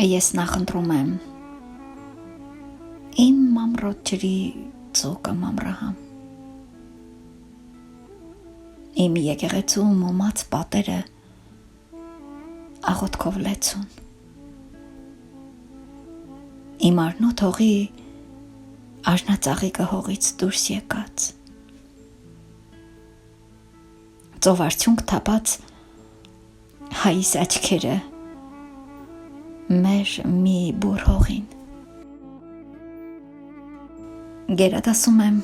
Ես նախընտրում եմ իմ մամրոտ ջրի ծոկը մամրահամ, իմ եկեղեցու մոմած պատերը աղոթքով լեցուն, իմ արնոտ հողի արնածաղիկը հողից դուրս եկած, ծովարդյունք թափած հայիս աչքերը մեր մի բուր հողին, գերադասում եմ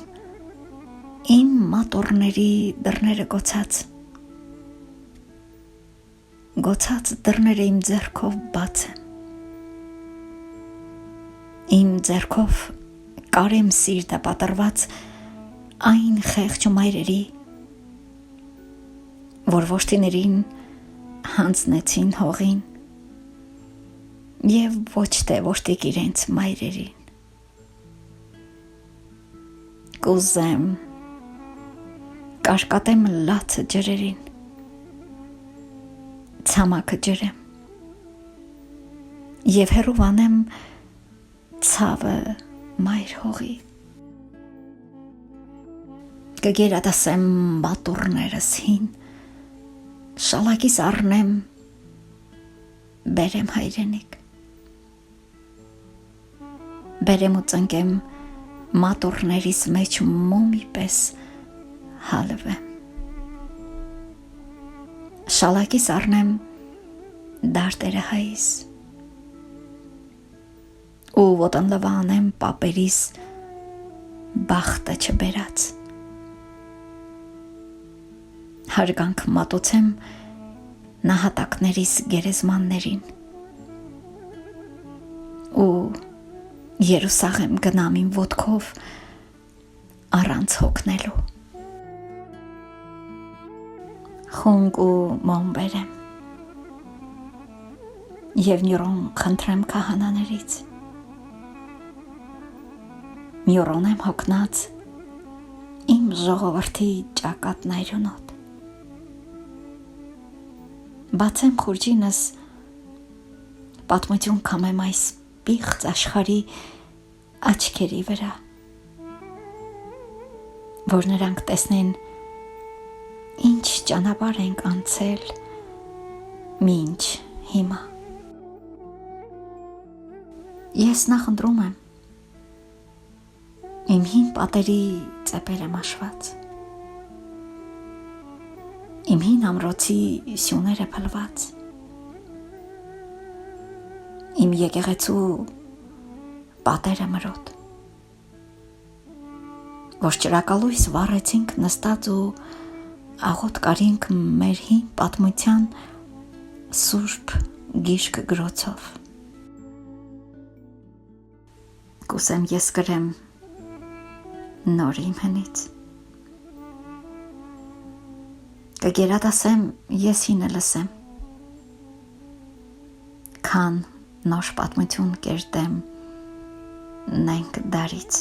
իմ մատորների դռները գոցած դռները իմ ձեռքով բաց եմ, իմ ձեռքով կարեմ սիրտը պատրված այն խեղճ մայրերի, որ որդիներին հանձնեցին հողին և ոչ թե որդիկ իրենց մայրերին, կուզեմ կարկատեմ լացը ջրերին, ցամաքը ջրեմ և հեռու անեմ ցավը մայր հողի, կգերադասեմ մատուռներս հին, շալակիս առնեմ բերեմ հայրենիք, բերեմ ու ծնկեմ մատուռներիս մեջ մոմի պես հալվեմ, շալակիս առնեմ դարտերը հայիս ու ոտնլվա անեմ պապերիս բախտը չբերած, հարգանք մատուցեմ նահատակներիս գերեզմաններին ու Երուսաղեմ գնամ իմ ոտքով առանց հոգնելու, խունկ ու մոմ բերեմ և նյուրոն խնդրեմ քահանաներից, նյուրոնեմ հոգնած իմ ժողովրդի ճակատն այրունոտ, բացեմ խուրջինս պատմություն կամեմ այս պիղծ աշխարհի աչքերի վրա, որ նրանք տեսնեն ինչ ճանապարհ ենք անցել մինչ հիմա, ես նախընտրում եմ իմ հին պատերի ծեպերը մաշված, իմ հին ամրոցի սյուները փլված, իմ եկեղեցու պատերը մրոտ, որ ճրակալույս վառեցինք նստած ու աղոտ կարինք մեր հին պատմության սուրբ գիրք գրոցով, կուսեմ ես գրեմ նոր իմ հնից, կգերադասեմ ես հինը լսեմ, քան նոր պատմություն կերտեմ նենք դարից,